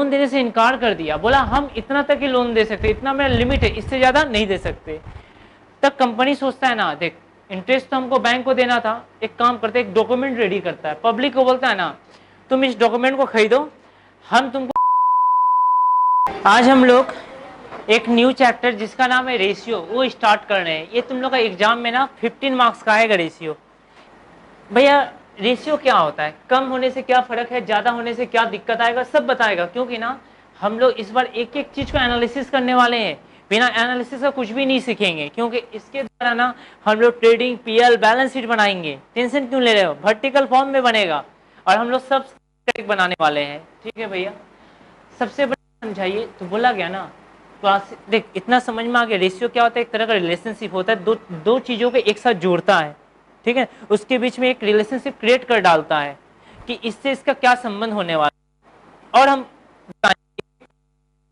Loan देने से इनकार कर दिया, बोला हम इतना तक ही लोन दे सकते, इतना मेरा लिमिट है, इससे ज्यादा नहीं दे सकते, तब कंपनी सोचता है ना, देख इंटरेस्ट तो हमको बैंक को देना था, एक काम करते, एक डॉक्यूमेंट रेडी करता है, पब्लिक को बोलता है ना तुम इस डॉक्यूमेंट को खरीदो, हम तुमको। आज हम लोग एक न्यू चैप्टर जिसका नाम है रेशियो वो स्टार्ट कर रहे हैं। ये तुम लोग का एग्जाम में ना 15 मार्क्स का आएगा रेशियो। भैया रेशियो क्या होता है, कम होने से क्या फर्क है, ज्यादा होने से क्या दिक्कत आएगा, सब बताएगा, क्योंकि ना हम लोग इस बार एक एक चीज को एनालिसिस करने वाले हैं, बिना एनालिसिस का कुछ भी नहीं सीखेंगे, क्योंकि इसके द्वारा ना हम लोग ट्रेडिंग, पीएल, बैलेंस शीट बनाएंगे। टेंशन क्यों ले रहे हो, वर्टिकल फॉर्म में बनेगा और हम लोग सब बनाने वाले हैं। ठीक है भैया, सबसे बड़ा समझाइए। तो बोला गया ना क्लास, देख इतना समझ में आ गया, रेशियो क्या होता है, एक तरह का रिलेशनशिप होता है, दो चीजों को एक साथ जोड़ता है, ठीक है, उसके बीच में एक रिलेशनशिप क्रिएट कर डालता है कि इससे इसका क्या संबंध होने वाला है। और हम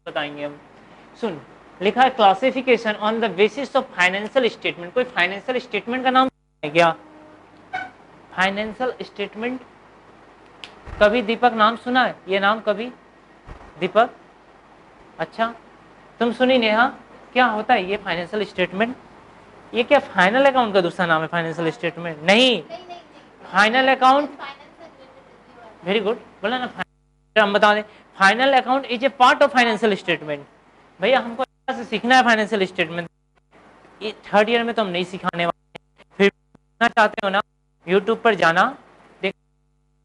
बताएंगे हम, सुन लिखा है classification on the basis of financial statement. कोई फाइनेंशियल स्टेटमेंट का नाम है क्या, फाइनेंशियल स्टेटमेंट कभी दीपक नाम सुना है, ये नाम कभी दीपक, अच्छा तुम सुनी नेहा, क्या होता है ये फाइनेंशियल स्टेटमेंट, ये क्या फाइनल अकाउंट का दूसरा नाम है फाइनेंशियल स्टेटमेंट, नहीं फाइनल अकाउंट, वेरी गुड बोला ना, हम बता दें final account is a part of financial statement. भैया हमको से सीखना है फाइनेंशियल स्टेटमेंट, ये थर्ड ईयर में तो हम नहीं सिखाने वाले, फिर चाहते हो ना यूट्यूब पर जाना, देख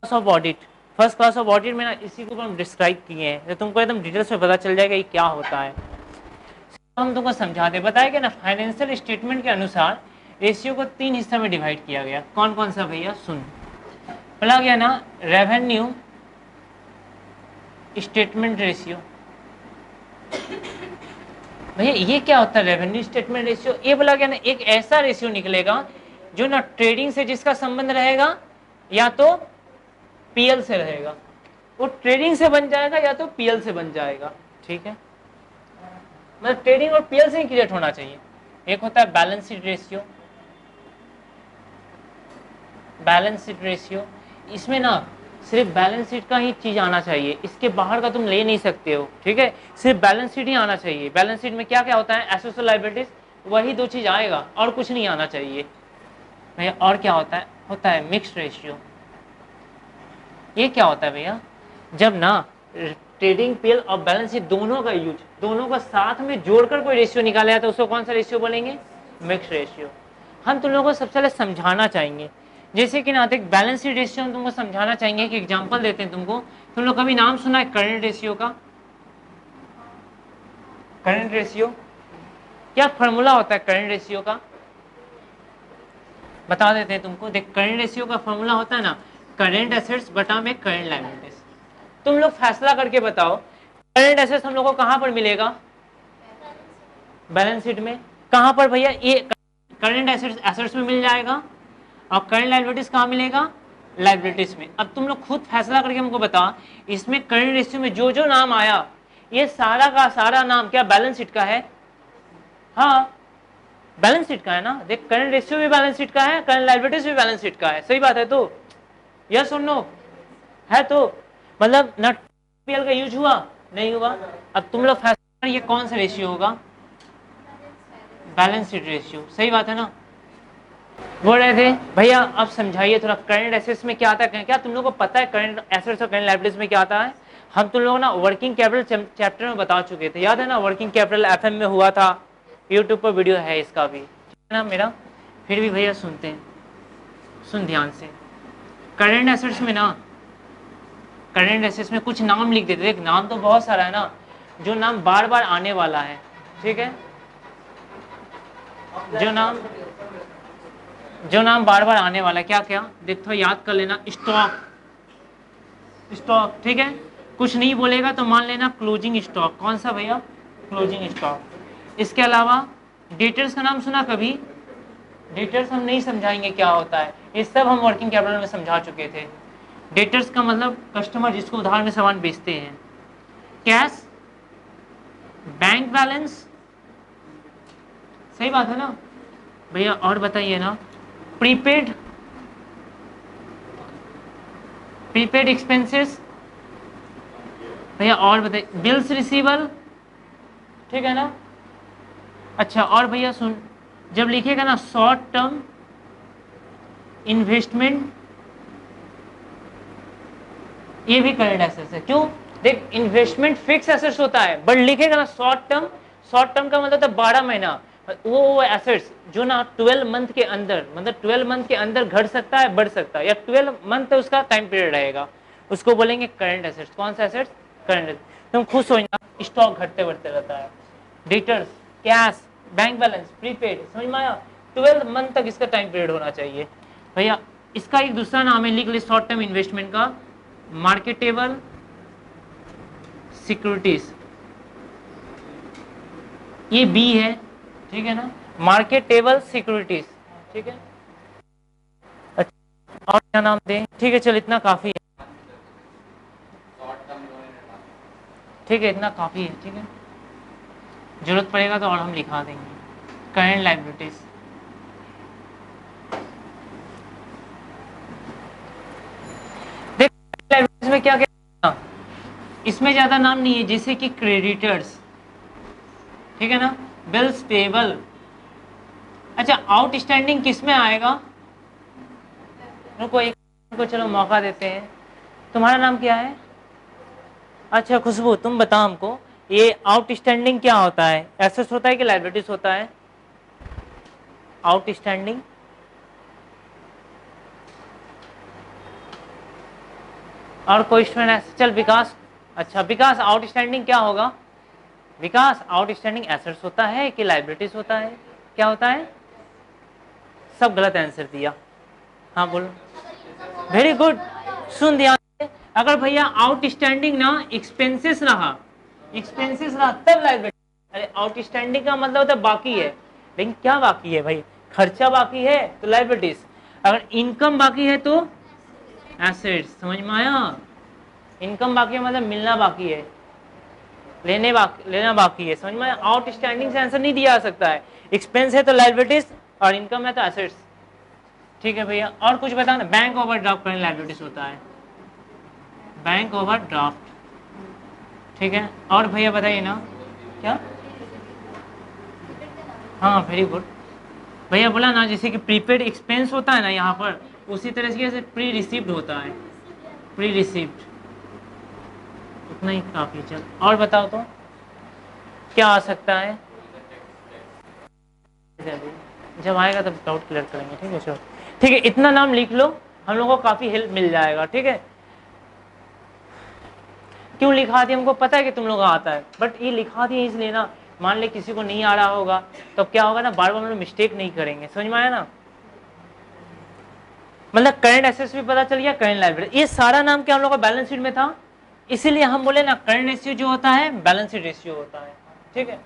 of audit, first class of audit में ना इसी को हम डिस्क्राइब किए हैं, तो तुमको एकदम डिटेल्स में पता चल जाएगा ये क्या होता है। हम तुमको समझाते बताया गया ना, फाइनेंशियल स्टेटमेंट के अनुसार रेशियो को 3 हिस्सा में डिवाइड किया गया। कौन कौन सा भैया, सुन बोला गया ना रेवेन्यू स्टेटमेंट रेशियो। भैया ये क्या होता है रेवेन्यू स्टेटमेंट रेशियो, ये बोला गया ना एक ऐसा रेशियो निकलेगा जो ना ट्रेडिंग से जिसका संबंध रहेगा या तो पीएल से रहेगा, वो ट्रेडिंग से बन जाएगा या तो पीएल से बन जाएगा, ठीक है, मतलब ट्रेडिंग और पीएल से ही क्रिएट होना चाहिए। एक होता है balance sheet ratio, balance sheet ratio इसमें ना सिर्फ बैलेंस शीट का ही चीज आना चाहिए, इसके बाहर का तुम ले नहीं सकते हो, ठीक है, सिर्फ बैलेंस शीट ही आना चाहिए। बैलेंस शीट में क्या क्या होता है, एसेट्स और लायबिलिटीज, वही 2 चीज आएगा और कुछ नहीं आना चाहिए भैया। और क्या होता है मिक्स्ड रेशियो। ये क्या होता है भैया, जब ना ट्रेडिंग, पीएल और बैलेंस शीट दोनों का यूज, दोनों का साथ में जोड़कर कोई रेशियो निकाला जाता है, उसको कौन सा रेशियो बोलेंगे, मिक्स्ड रेशियो। हम तुम लोगों को सबसे पहले समझाना चाहेंगे, जैसे कि ना एक बैलेंस शीट रेशियो हम तुमको समझाना चाहेंगे, एक एग्जांपल देते हैं तुमको। तुम लोग कभी नाम सुना है करंट रेशियो का, करंट रेशियो क्या फॉर्मूला होता है करंट रेशियो का, बता देते हैं तुमको। देख करंट रेशियो का फॉर्मूला होता है ना करंट एसेट्स बटा में करंट लायबिलिटीज। तुम लोग फैसला करके बताओ करंट एसेट्स हम लोग को कहां पर मिलेगा, बैलेंस शीट में, कहां पर भैया, ये करंट एसेट्स में मिल जाएगा, और करंट लायबिलिटीज कहां मिलेगा, लायबिलिटीज में। अब तुम लोग खुद फैसला करके हमको बता, इसमें करंट रेशियो में जो जो नाम आया ये सारा का सारा नाम क्या बैलेंस शीट का है, हाँ बैलेंस शीट का है ना। देख करंट रेशियो भी बैलेंस शीट का है, करंट लायबिलिटीज भी बैलेंस शीट का है, सही बात है, तो यस और नो है, तो मतलब ना पीएल का यूज हुआ नहीं हुआ। अब तुम लोग फैसला ये कौन सा रेशियो होगा, बैलेंस शीट रेशियो, सही बात है ना। बोल रहे थे भैया अब समझाइए थोड़ा करंट एसेट्स में क्या आता है, क्या तुम लोग को पता है करंट एसेट्स और करंट लायबिलिटीज में क्या आता है। हम तुम लोग ना वर्किंग कैपिटल चैप्टर में बता चुके थे, याद है ना, वर्किंग कैपिटल एफएम में हुआ था, यूट्यूब पर वीडियो है इसका भी, ठीक है ना मेरा। फिर भी भैया सुनते हैं, सुन ध्यान से। करंट एसेट्स में ना, करंट एसेट्स में कुछ नाम लिख देते, देख नाम तो बहुत सारा है ना, जो नाम बार बार आने वाला है, ठीक है, जो नाम बार बार आने वाला है, क्या क्या देख थोड़ा याद कर लेना। स्टॉक, स्टॉक ठीक है, कुछ नहीं बोलेगा तो मान लेना क्लोजिंग स्टॉक, कौन सा भैया, क्लोजिंग स्टॉक। इसके अलावा डेटर्स का नाम सुना कभी, डेटर्स हम नहीं समझाएंगे क्या होता है, ये सब हम वर्किंग कैपिटल में समझा चुके थे। डेटर्स का मतलब कस्टमर जिसको उधार में सामान बेचते हैं। कैश, बैंक बैलेंस, सही बात है ना भैया। और बताइए ना प्रीपेड, प्रीपेड एक्सपेंसेस, भैया और बताइए, बिल्स रिसीवल, ठीक है ना। अच्छा और भैया सुन, जब लिखेगा ना शॉर्ट टर्म इन्वेस्टमेंट, ये भी करंट एसेट्स है। क्यों? देख इन्वेस्टमेंट फिक्स एसेट्स होता है, बट लिखेगा ना शॉर्ट टर्म, शॉर्ट टर्म का मतलब है 12 महीना, वो एसेट्स जो ना 12 मंथ के अंदर, मतलब 12 मंथ के अंदर घट सकता है, बढ़ सकता है, या 12 मंथ उसका टाइम पीरियड रहेगा, उसको बोलेंगे करंट एसेट्स। कौन सा एसेट्स? करंट। तुम खुश हो ना, स्टॉक घटते बढ़ते रहता है, डिटर्स, कैश, बैंक बैलेंस, प्रीपेड, समझ में आया? 12 मंथ तक इसका टाइम पीरियड होना चाहिए। भैया इसका एक दूसरा नाम है, लिख ले शॉर्ट टर्म इन्वेस्टमेंट का, मार्केटेबल सिक्योरिटीज, ये बी है, ठीक है ना, मार्केटेबल सिक्योरिटीज, ठीक है। अच्छा और क्या नाम दें? ठीक है चल इतना काफी है, ठीक है इतना काफी है, ठीक है, जरूरत पड़ेगा तो और हम लिखा देंगे। करंट लायबिलिटीज, देख लायबिलिटीज में क्या क्या, इसमें ज्यादा नाम नहीं है, जैसे कि क्रेडिटर्स, ठीक है ना, बिल्स पेबल। अच्छा आउटस्टैंडिंग किस में आएगा? रुको एक को चलो मौका देते हैं। तुम्हारा नाम क्या है? अच्छा खुशबू, तुम बताओ हमको, ये आउटस्टैंडिंग क्या होता है? एसेट्स होता है कि लायबिलिटीज होता है? आउटस्टैंडिंग और कोई स्टूडेंट? चल विकास। अच्छा विकास, आउटस्टैंडिंग क्या होगा? विकास आउटस्टैंडिंग एसेट्स होता है कि लायबिलिटीज होता है? क्या होता है? सब गलत आंसर दिया। हाँ बोलो। वेरी गुड, सुन ध्यान से, अगर भैया आउटस्टैंडिंग ना एक्सपेंसेस रहा, एक्सपेंसेस रहा तब लायबिलिटी। अरे आउटस्टैंडिंग का मतलब होता है बाकी है, लेकिन क्या बाकी है भाई? खर्चा बाकी है तो लायबिलिटीज, अगर इनकम बाकी है तो एसेट्स। समझ में आया? इनकम बाकी है मतलब मिलना बाकी है, लेना बाकी है। समझ में आया? आउटस्टैंडिंग से आंसर नहीं दिया जा सकता है, एक्सपेंस है तो लायबिलिटीज और इनकम है तो एसेट्स, ठीक है भैया। और कुछ बताना। बैंक ओवरड्राफ्ट करंट लायबिलिटीज होता है, बैंक ओवरड्राफ्ट, ठीक है। और भैया बताइए ना क्या? हाँ वेरी गुड भैया, बोला ना जैसे कि प्रीपेड एक्सपेंस होता है ना यहाँ पर, उसी तरह से प्री रिसीव्ड होता है, प्री रिसीव्ड, उतना ही काफी। चल और बताओ तो क्या आ सकता है? जब आएगा तब डाउट क्लियर करेंगे, ठीक है चलो। ठीक है इतना नाम लिख लो, हम लोगों को काफी हेल्प मिल जाएगा, ठीक है। क्यों लिखा दिया? हमको पता है कि तुम लोग आता है, बट ये लिखा दिया इसलिए ना, मान ले किसी को नहीं आ रहा होगा तो क्या होगा ना, बार बार हम लोग मिस्टेक नहीं करेंगे। समझ में आया ना? मतलब करंट एसेट्स भी पता चल गया, करंट लायबिलिटी, ये सारा नाम क्या हम लोग का बैलेंस शीट में था, इसीलिए हम बोले ना करंट रेशियो जो होता है बैलेंस शीट रेशियो होता है, ठीक है।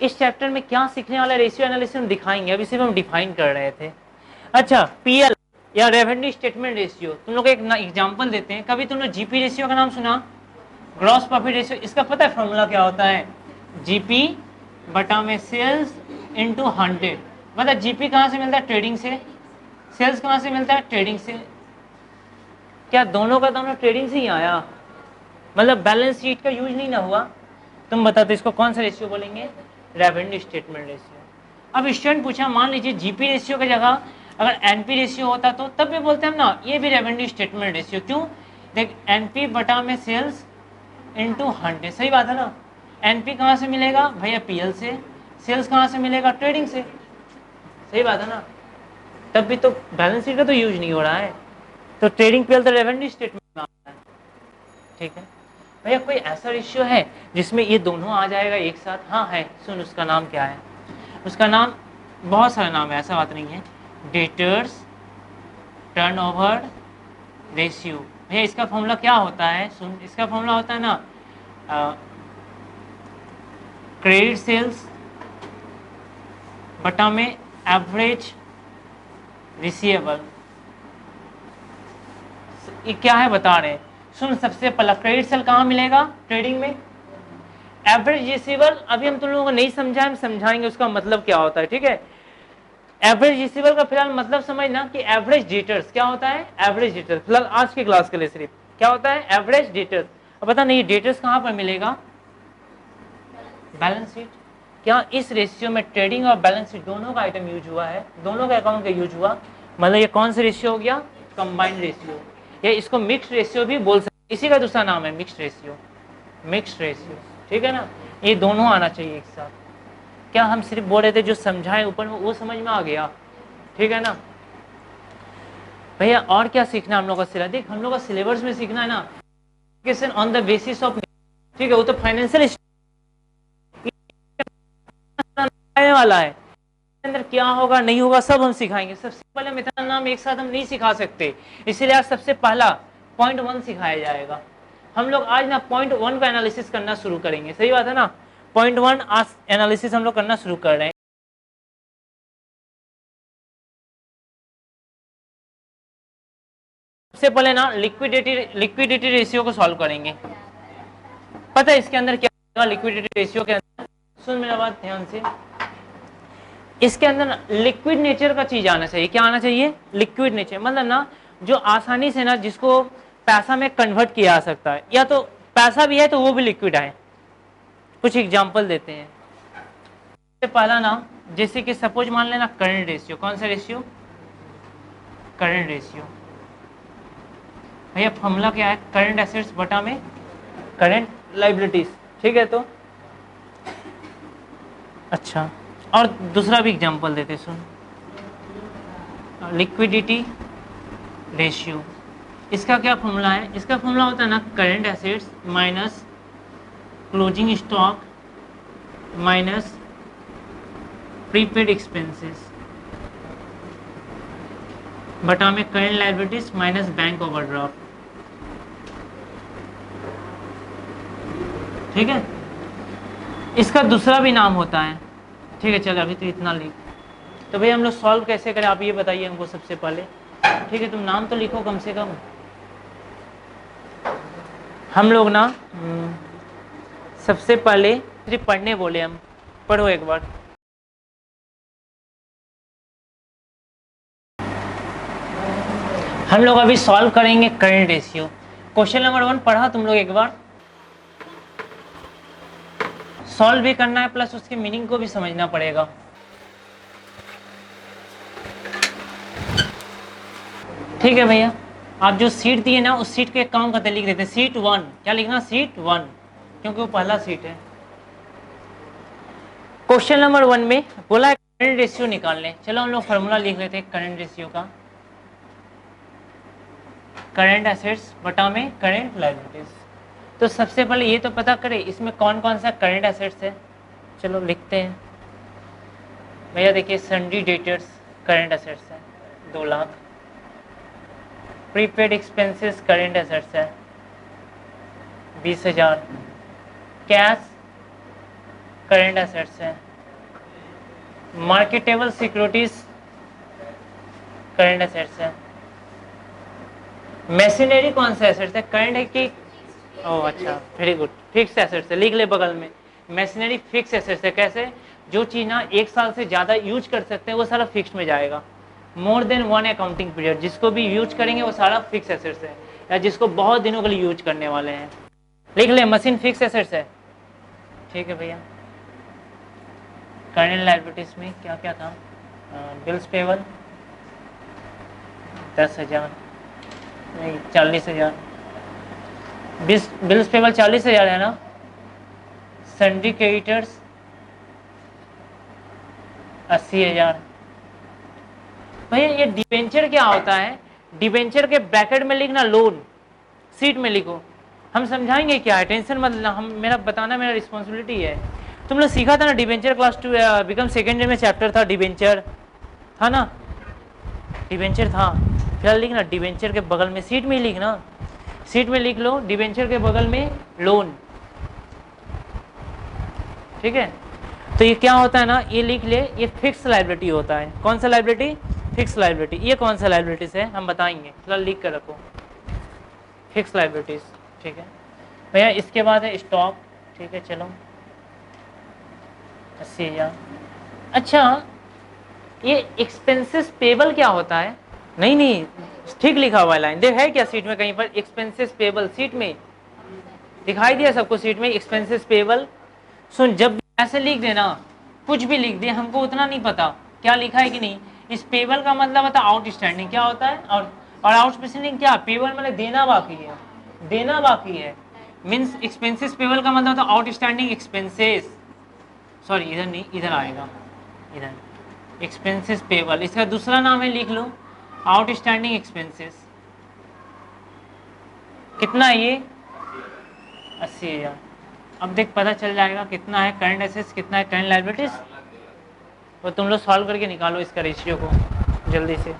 इस चैप्टर में क्या सीखने वाला रेशियो एनालिसिस हम दिखाएंगे, अभी सिर्फ हम डिफाइन कर रहे थे। अच्छा पीएल या रेवेन्यू स्टेटमेंट रेशियो, तुम लोग एक एग्जांपल देते हैं। कभी तुम लोग जीपी रेशियो का नाम सुना? ग्रॉस प्रॉफिट रेशियो, इसका पता है फॉर्मूला क्या होता है? जीपी बटा में सेल्स इंटू 100। मतलब जीपी कहाँ से मिलता है? ट्रेडिंग से। सेल्स कहाँ से मिलता है? ट्रेडिंग से। क्या दोनों का दोनों ट्रेडिंग से ही आया? मतलब बैलेंस शीट का यूज नहीं ना हुआ? तुम बताओ तो इसको कौन सा रेशियो बोलेंगे? Revenue statement ratio. अब स्टूडेंट पूछा, मान लीजिए जीपी रेशियो की जगह अगर एनपी रेशियो होता तो तब भी बोलते हैं ना ये भी रेवेन्यू स्टेटमेंट रेशियो। क्यों? देख एनपी बटा में सेल्स इंटू 100, सही बात है ना। एनपी कहाँ से मिलेगा भैया? पीएल से। सेल्स कहाँ से मिलेगा? ट्रेडिंग से, सही बात है ना। तब भी तो बैलेंस शीट का तो यूज नहीं हो रहा है, तो ट्रेडिंग पीएल तो रेवेन्यू स्टेटमेंट में आता है, ठीक है भैया। कोई ऐसा रेशियो है जिसमें ये दोनों आ जाएगा एक साथ? हाँ है, सुन उसका नाम क्या है? उसका नाम, बहुत सारा नाम है, ऐसा बात नहीं है। Debtors turnover ratio. भैया इसका फॉर्मूला क्या होता है? सुन, इसका फॉर्मूला होता है ना क्रेडिट सेल्स बटा में एवरेज रिसीवेबल। ये क्या है बता रहे हैं, सुन। सबसे पहला क्रेडिट सेल कहाँ मिलेगा? ट्रेडिंग में। एवरेज रिसीवेबल अभी हम तुम लोगों को नहीं समझा, हम समझाएंगे उसका मतलब क्या होता है, ठीक है। एवरेज रिसीवेबल का फिलहाल मतलब समझना कि एवरेज डेटर्स क्या होता है? एवरेज डेटर्स फिलहाल आज की क्लास के लिए सिर्फ क्या होता है? Average debtors. अब पता नहीं डेटर्स कहाँ पर मिलेगा, बैलेंस शीट। क्या इस रेशियो में ट्रेडिंग और बैलेंस शीट दोनों का आइटम यूज हुआ है, दोनों का अकाउंट का यूज हुआ, मतलब ये कौन सा रेशियो हो गया, कंबाइंड रेशियो, या इसको मिक्स्ड रेशियो भी बोल सकते, इसी का दूसरा नाम है मिक्स्ड रेशियो, मिक्स्ड रेशियो, ठीक है ना। ये दोनों आना चाहिए एक साथ। क्या हम सिर्फ बोल रहे थे जो समझाए ऊपर में वो समझ में आ गया, ठीक है ना भैया। और क्या सीखना हम लोग का सिलेबस, देख हम लोग का सिलेबस में सीखना है ना ऑन द बेसिस ऑफ, ठीक है, वो तो फाइनेंशियल वाला है, अंदर क्या होगा नहीं होगा सब हम सिखाएंगे। सबसे पहले मेथड नाम एक साथ हम नहीं सिखा सकते, इसीलिए आज सबसे पहला पॉइंट 1 सिखाया जाएगा। हम लोग आज ना पॉइंट 1 का एनालिसिस करना शुरू करेंगे, सही बात है ना। पॉइंट 1 आज एनालिसिस हम लोग करना शुरू कर रहे हैं। सबसे पहले ना लिक्विडिटी रेशियो को सॉल्व करेंगे। पता है इसके अंदर क्या, लिक्विडिटी रेशियो के अंदर, सुन मेरा बात ध्यान से, इसके अंदर लिक्विड नेचर का चीज आना चाहिए। क्या आना चाहिए, लिक्विड नेचर, मतलब ना जो आसानी से ना जिसको पैसा में कन्वर्ट किया जा सकता है, या तो पैसा भी है तो वो भी लिक्विड है। कुछ एग्जांपल देते हैं। सबसे पहला ना, जैसे कि सपोज मान लेना करंट रेशियो, कौन सा रेशियो, करंट रेशियो। भैया फॉर्मूला क्या है, करंट एसेट्स बटा में करंट लायबिलिटीज, ठीक है। तो अच्छा, और दूसरा भी एग्जांपल देते सुन, लिक्विडिटी रेशियो। इसका क्या फॉर्मूला है, इसका फॉर्मूला होता है ना current assets minus closing stock minus prepaid expenses बटा में current liabilities minus bank overdraft, ठीक है। इसका दूसरा भी नाम होता है, ठीक है। चलो अभी तो इतना लिख, तो भाई हम लोग सॉल्व कैसे करें आप ये बताइए हमको सबसे पहले, ठीक है। तुम नाम तो लिखो कम से कम। हम लोग ना सबसे पहले सिर्फ पढ़ने बोले, हम पढ़ो एक बार। हम लोग अभी सॉल्व करेंगे करंट रेशियो। क्वेश्चन नंबर 1 पढ़ा तुम लोग एक बार, सॉल्व भी करना है प्लस उसके मीनिंग को भी समझना पड़ेगा। ठीक है भैया, आप जो सीट दिए ना उस सीट के काम करते लिख देते सीट 1, क्या लिखना सीट 1, क्योंकि वो पहला सीट है। क्वेश्चन नंबर 1 में बोला है करंट रेशियो निकालने, चलो हम लोग फार्मूला लिख लेते हैं करंट रेशियो का, करंट एसेट्स बटा में करंट लायबिलिटीज। तो सबसे पहले ये तो पता करें इसमें कौन कौन सा करंट एसेट्स है, चलो लिखते हैं भैया। देखिए सन्ड्री डेटर्स करंट एसेट्स है 2 lakh, prepaid expenses current assets है 20,000, कैश करंट एसेट्स है, मार्केटेबल सिक्योरिटीज करंट एसेट्स है, मशीनरी कौन सा एसेट्स है, करंट है कि ओह अच्छा वेरी गुड, फिक्स एसेट्स है, लिख ले बगल में, मशीनरी फिक्स एसेट्स है। कैसे, जो चीज ना 1 साल से ज्यादा यूज कर सकते हैं वो सारा फिक्स में जाएगा। मोर देन 1 अकाउंटिंग पीरियड, जिसको भी यूज करेंगे वो सारा फिक्स एसेट्स है, या जिसको बहुत दिनों के लिए यूज करने वाले हैं, लिख ले मशीन फिक्स एसेट्स है, ठीक है भैया। करंट लायबिलिटीज में क्या क्या था, बिल्स पेबल 10,000 नहीं 40,000, बिल्स पेबल 40,000 है ना, सन्ड्री क्रेडिटर्स 80,000। भैया ये डिबेंचर क्या होता है, डिबेंचर के ब्रैकेट में लिखना लोन, सीट में लिखो, हम समझाएंगे क्या है, टेंशन मत लेना, हम मेरा बताना मेरा रिस्पॉन्सिबिलिटी है। तुम लोग सीखा था ना debenture, class 2 become second year में चैप्टर था डिबेंचर, था ना, डिबेंचर था। फिलहाल लिखना डिबेंचर के बगल में सीट में ही लिखना, सीट में लिख लो डिबेंचर के बगल में लोन, ठीक है। तो ये क्या होता है ना, ये लिख ले, ये फिक्स लायबिलिटी होता है। कौन सा लायबिलिटी, फिक्स लायबिलिटी। ये कौन सा लायबिलिटीज है हम बताएंगे, फिलहाल लिख कर रखो फिक्स लायबिलिटीज, ठीक है भैया। इसके बाद है स्टॉक, ठीक है चलो 80,000। अच्छा ये एक्सपेंसेस पेबल क्या होता है, नहीं ठीक लिखा हुआ लाइन देख, है क्या सीट में कहीं पर एक्सपेंसेस पेबल सीट में, दिखाई दिया सबको सीट में, एक्सपेंसेस पेबल। सुन, जब ऐसे लिख देना, कुछ भी लिख दे, हमको उतना नहीं पता क्या लिखा है कि नहीं। इस पेबल का मतलब होता है आउटस्टैंडिंग, क्या होता है, और आउटस्टैंडिंग क्या, पेबल मतलब देना बाकी है, देना बाकी है। मीन्स एक्सपेंसेस पेबल का मतलब होता है आउटस्टैंडिंग एक्सपेंसेस, सॉरी इधर नहीं, इधर आएगा, इधर एक्सपेंसेस पेबल, इसका दूसरा नाम है, लिख लो आउटस्टैंडिंग एक्सपेंसेस। कितना है ये, 80,000। अब देख पता चल जाएगा कितना है करंट एसेट्स, कितना है करंट लायबिलिटीज, और तुम लोग सॉल्व करके निकालो इसका रेशियो को जल्दी से।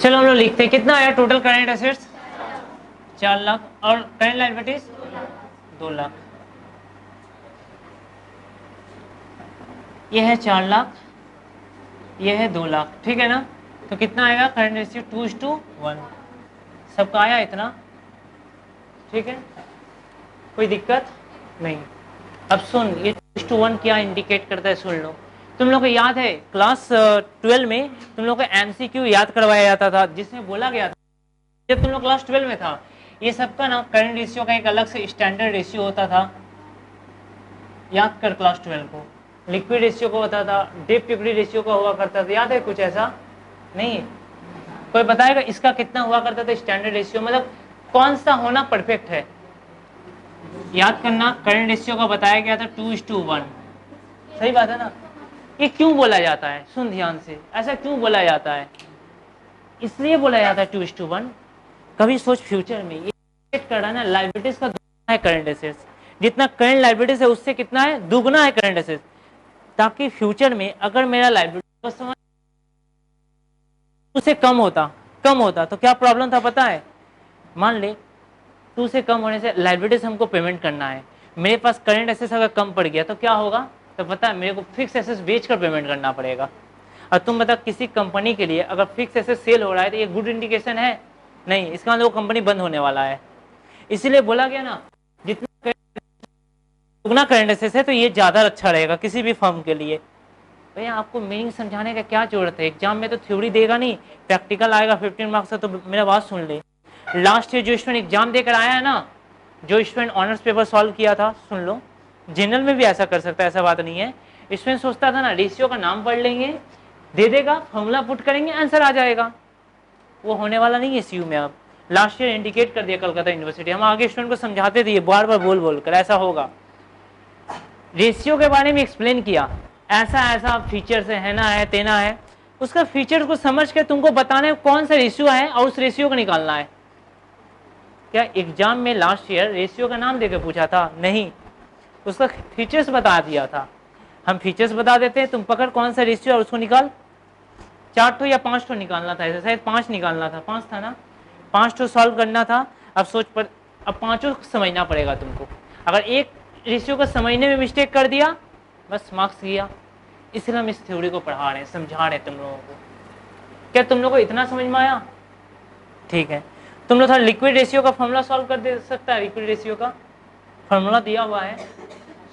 चलो हम लोग लिखते हैं, कितना आया टोटल करंट एसेट्स, 4 लाख, और करंट लायबिलिटीज 2 लाख। ये है 4 लाख, ये है 2 लाख, ठीक है ना। तो कितना आएगा करंट रेशियो, 2:1। सबका आया इतना, ठीक है, कोई दिक्कत नहीं। अब सुन, ये 2:1 क्या इंडिकेट करता है, सुन लो। तुम लोग को याद है क्लास 12 में तुम लोग को MCQ याद करवाया जाता था, जिसमें बोला गया था, जब तुम लोग क्लास 12 में था, ये सबका ना करंट रेशियो का एक अलग से स्टैंडर्ड रेशियो होता था। याद कर क्लास 12 को, लिक्विड रेशियो को होता था, डेप्थ इक्विटी रेशियो का हुआ करता था, याद है कुछ ऐसा नहीं? कोई बताएगा इसका कितना हुआ करता था स्टैंडर्ड रेशियो, मतलब कौन सा होना परफेक्ट है? याद करना, करंट रेशियो का बताया गया था 2:1। सही बात है ना। ये क्यों बोला जाता है, सुन ध्यान से, ऐसा क्यों बोला जाता है? इसलिए बोला जाता है 2:1। कभी सोच फ्यूचर में ये कर रहा है ना, लायबिलिटीज का दुगना है करंट एसेट्स, जितना करंट लायबिलिटीज है उससे कितना है, दुगना है करंट एसेट्स, ताकि फ्यूचर में अगर मेरा लायबिलिटी उससे कम होता तो क्या प्रॉब्लम था पता है? मान ले 2 से कम होने से लायबिलिटीज हमको पेमेंट करना है, मेरे पास करंट एसेट्स अगर कम पड़ गया तो क्या होगा, तो पता है मेरे को फिक्स एसेट्स बेचकर पेमेंट करना पड़ेगा। और तुम बता, किसी कंपनी के लिए अगर फिक्स एसेट सेल हो रहा है तो ये गुड इंडिकेशन है? नहीं, इसका मतलब वो कंपनी बंद होने वाला है। इसीलिए बोला गया ना, जितना दुगना करंट एसेट्स है तो ये ज्यादा अच्छा रहेगा किसी भी फर्म के लिए। भैया आपको मीनिंग समझाने का क्या जरूरत है, एग्जाम में तो थ्योरी देगा नहीं, प्रैक्टिकल आएगा 15 मार्क्स का। तो मेरा बात सुन ले, लास्ट ईयर जो स्टूडेंट एग्जाम देकर आया है ना, जो स्टूडेंट ऑनर्स पेपर सॉल्व किया था, सुन लो, जनरल में भी ऐसा कर सकता है, ऐसा बात नहीं है। स्टूडेंट सोचता था ना रेशियो का नाम पढ़ लेंगे, दे देगा, फॉर्मूला पुट करेंगे, आंसर आ जाएगा। वो होने वाला नहीं है सीयू में। अब लास्ट ईयर इंडिकेट कर दिया कलकत्ता यूनिवर्सिटी, हम आगे स्टूडेंट को समझाते थे, बार बार बोल बोल कर ऐसा होगा। रेशियो के बारे में एक्सप्लेन किया, ऐसा ऐसा फीचर्स है ना, है तेना है, उसका फीचर्स को समझ के तुमको बताना है कौन सा रेशियो है और उस रेशियो को निकालना है। क्या एग्जाम में लास्ट ईयर रेशियो का नाम देकर पूछा था? नहीं, उसका फीचर्स बता दिया था। हम फीचर्स बता देते हैं, तुम पकड़ कौन सा रेशियो और उसको निकाल। 4 या 5 निकालना था, ऐसा शायद 5 निकालना था, 5 था ना, 5 सॉल्व करना था। अब सोच पर, अब 5 समझना पड़ेगा तुमको। अगर एक रेशियो को समझने में मिस्टेक कर दिया, बस मार्क्स गया। इसलिए हम इस थ्योरी को पढ़ा रहे हैं, समझा रहे हैं तुम लोगों को। क्या तुम लोगों को इतना समझ में आया? ठीक है, तुम लोग लिक्विड रेशियो का फॉर्मूला सॉल्व कर दे सकता है, लिक्विड रेशियो का फॉर्मूला दिया हुआ है,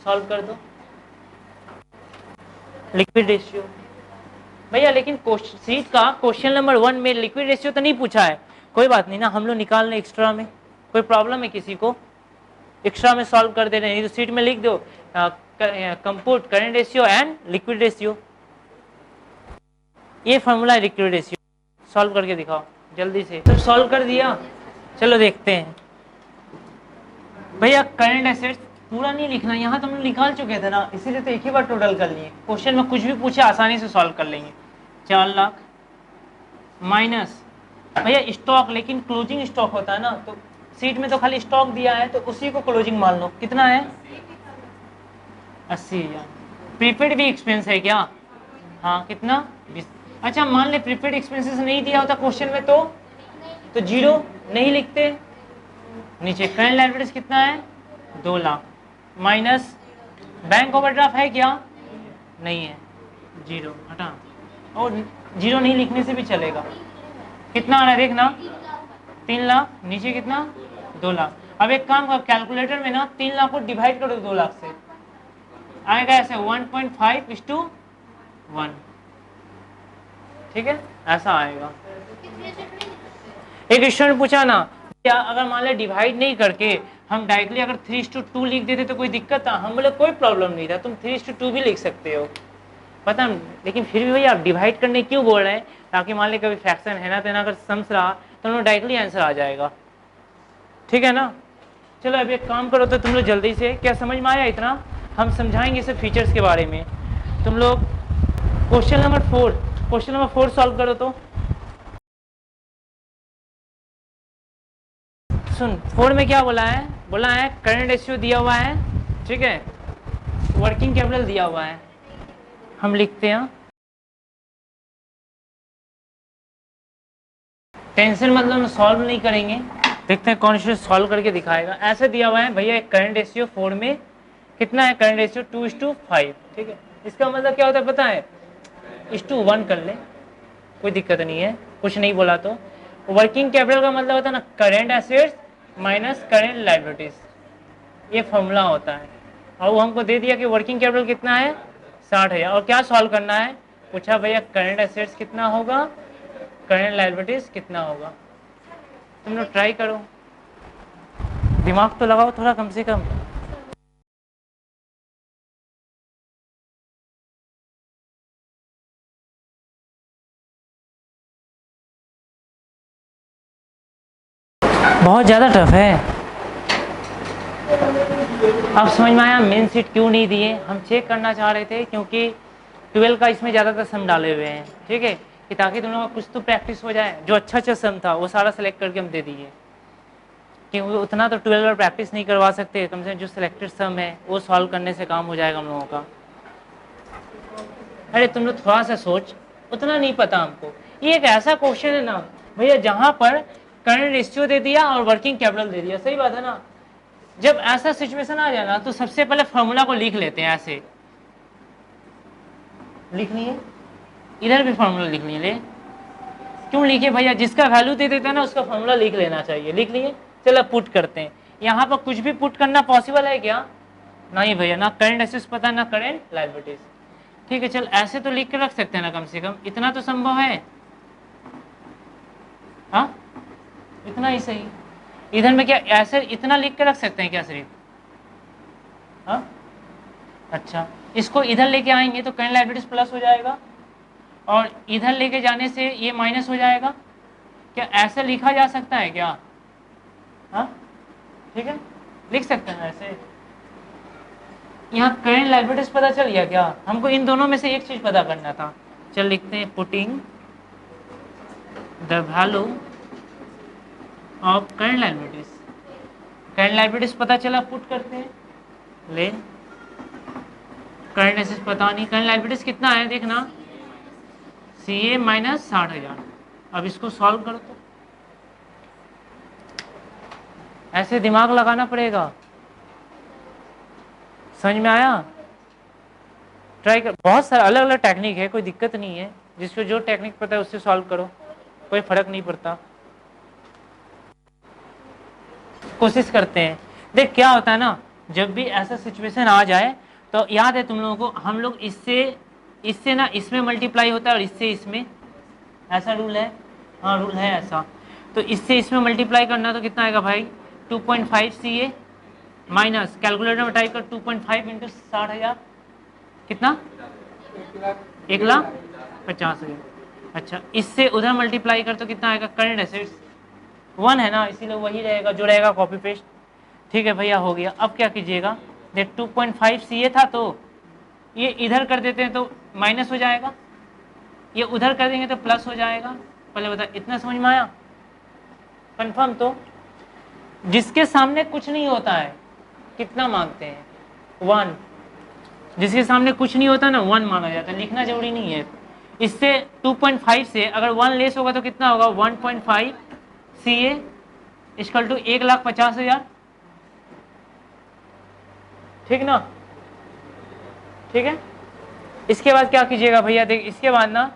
सॉल्व कर दो लिक्विड रेशियो। भैया लेकिन सीट का क्वेश्चन नंबर 1 में लिक्विड रेशियो तो नहीं पूछा है। कोई बात नहीं ना, हम लोग निकाल लें एक्स्ट्रा में, कोई प्रॉब्लम है किसी को? एक्स्ट्रा में सॉल्व कर दे रहे हैं, तो सीट में लिख दो compute current ratio and liquid ratio, ये फॉर्मूला है लिक्विड रेशियो। सॉल्व करके दिखाओ जल्दी से। सब सॉल्व कर दिया, चलो देखते हैं। भैया करंट एसेट्स पूरा नहीं लिखना, यहाँ तो हम निकाल चुके थे ना, इसीलिए तो एक ही बार टोटल कर लिए। क्वेश्चन में कुछ भी पूछे आसानी से सॉल्व कर लेंगे। 4 लाख माइनस, भैया स्टॉक, लेकिन क्लोजिंग स्टॉक होता है ना, तो सीट में तो खाली स्टॉक दिया है तो उसी को क्लोजिंग मान लो। कितना है? 80,000। प्रीपेड भी एक्सपेंस है क्या? हाँ, कितना? 20। अच्छा मान ले प्रीपेड एक्सपेंसेस नहीं दिया होता क्वेश्चन में तो 0 नहीं लिखते। नीचे करंट लायबिलिटीज कितना है? 2 लाख माइनस बैंक ओवरड्राफ्ट है क्या? नहीं है, 0 हटा, और 0 नहीं लिखने से भी चलेगा। कितना आ रहा है देखना, 3 लाख, नीचे कितना? 2 लाख। अब एक काम कर, कैलकुलेटर में ना 3 लाख को डिवाइड करो 2 लाख से, आएगा ऐसे 1.5:1। ठीक है, ऐसा आएगा। एक स्टूडेंट पूछा ना, क्या अगर मान ले डिवाइड नहीं करके हम डायरेक्टली अगर 3:2 लिख देते तो कोई दिक्कत था? हम बोले कोई प्रॉब्लम नहीं था, तुम 3:2 भी लिख सकते हो, पता नहीं, लेकिन फिर भी भैया आप डिवाइड करने क्यों बोल रहे हैं? ताकि मान ली कभी फ्रैक्शन है ना तेना अगर सम्स रहा तो हम लोग डायरेक्टली आंसर आ जाएगा, ठीक है ना। चलो अब एक काम करो तो तुम लोग जल्दी से, क्या समझ में आया इतना? हम समझाएंगे इसे फीचर्स के बारे में। तुम लोग क्वेश्चन नंबर 4 सॉल्व करो तो। सुन 4 में क्या बोला है? बोला है करंट रेशियो दिया हुआ है, ठीक है, वर्किंग कैपिटल दिया हुआ है। हम लिखते हैं, टेंशन मतलब सॉल्व नहीं करेंगे, देखते हैं कौन से सॉल्व करके दिखाएगा। ऐसे दिया हुआ है भैया एक करंट रेशियो 4 में कितना है? करंट रेशियो 2:5, ठीक है। इसका मतलब क्या होता है पता है? 1:1 कर ले, कोई दिक्कत नहीं है, कुछ नहीं बोला तो। वर्किंग कैपिटल का मतलब होता है ना current assets minus current liabilities, ये फॉर्मूला होता है। और वो हमको दे दिया कि वर्किंग कैपिटल कितना है? 60,000। और क्या सॉल्व करना है? पूछा भैया करंट एसेट्स कितना होगा, करंट लायबिलिटीज कितना होगा। तुम लोग ट्राई करो, दिमाग तो लगाओ थोड़ा कम से कम। बहुत ज़्यादा टफ है। अब समझ में आया मेन सीट क्यों नहीं दिए? हम चेक करना चाह रहे थे क्योंकि 12 का इसमें ज़्यादातर सम डाले हुए हैं, ठीक है, कि ताकि तुम लोगों का कुछ तो प्रैक्टिस हो जाए। जो अच्छा सम था वो सारा सेलेक्ट करके हम दे दिए, क्योंकि उतना तो 12 में प्रैक्टिस नहीं करवा सकते, कम से कम जो सिलेक्टेड सम है वो सॉल्व करने से काम हो जाएगा हम लोगों का। अरे तुम लोग थोड़ा सा सोच, उतना नहीं पता हमको। ये एक ऐसा क्वेश्चन है ना भैया जहां पर करंट रेशियो दे दिया और वर्किंग कैपिटल दे दिया, सही बात है ना। जब ऐसा सिचुएशन आ जाए ना तो सबसे पहले फॉर्मूला को लिख लेते हैं, ऐसे लिख लिए, इधर भी फॉर्मूला लिख लिए। क्यों लिखे भैया? जिसका वैल्यू दे देता है ना उसका फॉर्मूला लिख लेना चाहिए। लिख लिए, चलो पुट करते हैं। यहाँ पर कुछ भी पुट करना पॉसिबल है क्या? नहीं भैया, ना करंट एसेट्स पता ना करंट लायबिलिटीज, ठीक है। चल ऐसे तो लिख के रख सकते हैं ना, कम से कम इतना तो संभव है। हाँ इतना ही सही। इधर में क्या ऐसे इतना लिख के रख सकते हैं क्या सिर्फ? हाँ अच्छा, इसको इधर लेके आएंगे तो करंट लायबिलिटीज प्लस हो जाएगा और इधर लेके जाने से ये माइनस हो जाएगा। क्या ऐसे लिखा जा सकता है क्या? हाँ ठीक है, लिख सकते हैं ऐसे। यहाँ करंट लायबिलिटीज पता चल गया क्या? हमको इन दोनों में से एक चीज पता करना था। चल लिखते हैं putting the value of current liabilities. Current liabilities पता चला, पुट करते हैं। ले करंट एसेट्स पता नहीं, करंट लायबिलिटीज कितना है देखना, CA माइनस 60,000। अब इसको सॉल्व करो तो ऐसे दिमाग लगाना पड़ेगा। समझ में आया? ट्राई कर, बहुत सारा अलग अलग टेक्निक है, कोई दिक्कत नहीं है, जिसको जो टेक्निक पता है उससे सॉल्व करो, कोई फर्क नहीं पड़ता। कोशिश करते हैं। देख क्या होता है ना, जब भी ऐसा सिचुएशन आ जाए तो याद है तुम लोगों को, हम लोग इससे ना इसमें मल्टीप्लाई होता है और इससे इसमें, ऐसा रूल है। हाँ रूल है ऐसा। तो इससे इसमें मल्टीप्लाई करना तो कितना आएगा भाई? 2.5 CA माइनस, कैलकुलेटर में टाइप कर 2.5 इंटू 60,000 कितना? 1,50,000। अच्छा इससे उधर मल्टीप्लाई कर तो कितना आएगा? करंट एसेट्स 1 है ना, इसीलिए वही रहेगा जो रहेगा, कॉपी पेस्ट। ठीक है भैया हो गया। अब क्या कीजिएगा, देख 2.5 CA था तो ये इधर कर देते हैं तो माइनस हो जाएगा, ये उधर कर देंगे तो प्लस हो जाएगा। पहले बता, इतना समझ में आया? कंफर्म? तो जिसके सामने कुछ नहीं होता है कितना मानते हैं? 1। जिसके सामने कुछ नहीं होता ना 1 माना जाता है, लिखना जरूरी नहीं है। इससे 2.5 से अगर 1 लेस होगा तो कितना होगा? 1.5 CA इक्वल टू 1,50,000, ठीक ना? ठीक है। इसके बाद क्या कीजिएगा भैया, देख इसके बाद ना,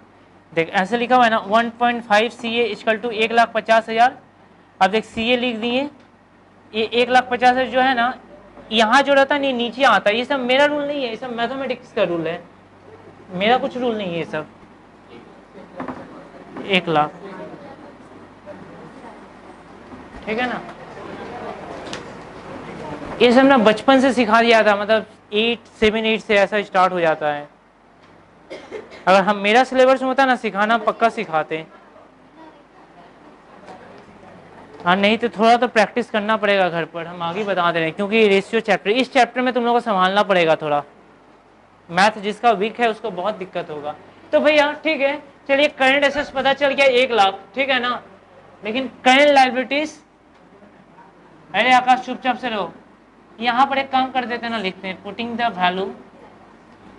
देख ऐसे लिखा हुआ है ना 1.5 CA इक्वल टू 1,50,000। अब देख CA लिख दिए, ये 1,50,000 जो है ना, यहाँ जो रहता है नहीं नीचे आता है। ये सब मेरा रूल नहीं है, ये सब मैथमेटिक्स का रूल है, मेरा कुछ रूल नहीं है ये सब। 1,00,000, ठीक है ना? ये सब ना बचपन से सिखा दिया था, मतलब 7 8 से ऐसा स्टार्ट हो जाता है। अगर हम मेरा सिलेबस में होता ना सिखाना पक्का सिखाते। हाँ नहीं तो थोड़ा तो प्रैक्टिस करना पड़ेगा घर पर, हम आगे बता दे रहे हैं, क्योंकि रेशियो चैप्टर, इस चैप्टर में तुम लोगों को संभालना पड़ेगा थोड़ा। मैथ जिसका वीक है उसको बहुत दिक्कत होगा। तो भैया ठीक है, चलिए करंट एसेट्स पता चल गया 1 लाख, ठीक है ना। लेकिन करंट लायबिलिटीज, अरे आकाश चुपचाप से रहो। यहाँ पर एक काम कर देते हैं ना, लिखते हैं पुटिंग द वैल्यू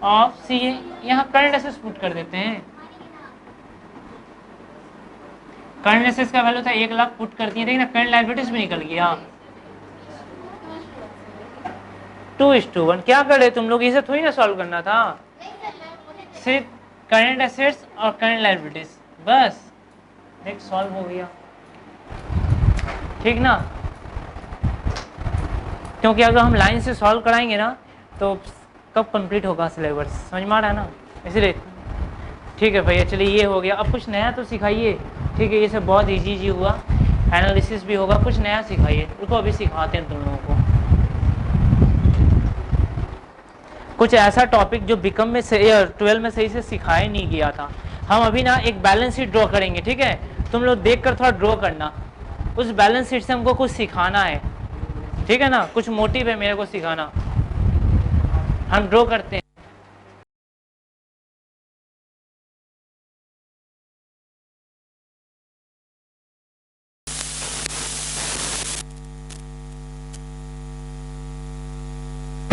ऑफ सी, यहाँ करंट एसेट्स पुट कर देते हैं। करंट एसेट्स का वैल्यू था 1 लाख, पुट कर दिए, देखिए ना करंट लायबिलिटीज भी निकल गया 2:1। क्या कर रहे तुम लोग, इसे थोड़ी ना सॉल्व करना था, सिर्फ करंट एसेट्स और करंट लायबिलिटीज, बस देख सॉल्व हो गया, ठीक ना। क्योंकि अगर हम लाइन से सॉल्व कराएंगे ना तो कब कंप्लीट होगा सिलेबस, समझ में आ रहा है ना, इसलिए ठीक है भैया। चलिए ये हो गया, अब कुछ नया तो सिखाइए, ठीक है। ये सब बहुत इजी हुआ, एनालिसिस भी होगा, कुछ नया सिखाइए। रुको अभी सिखाते हैं तुम लोगों को कुछ ऐसा टॉपिक जो बीकॉम में 12 में सही से सिखाया नहीं गया था। हम अभी ना एक बैलेंस शीट ड्रॉ करेंगे, ठीक है। तुम लोग देख कर थोड़ा ड्रॉ करना, उस बैलेंस शीट से हमको कुछ सिखाना है, ठीक है ना। कुछ मोटिव है मेरे को सिखाना, हम ड्रॉ करते हैं।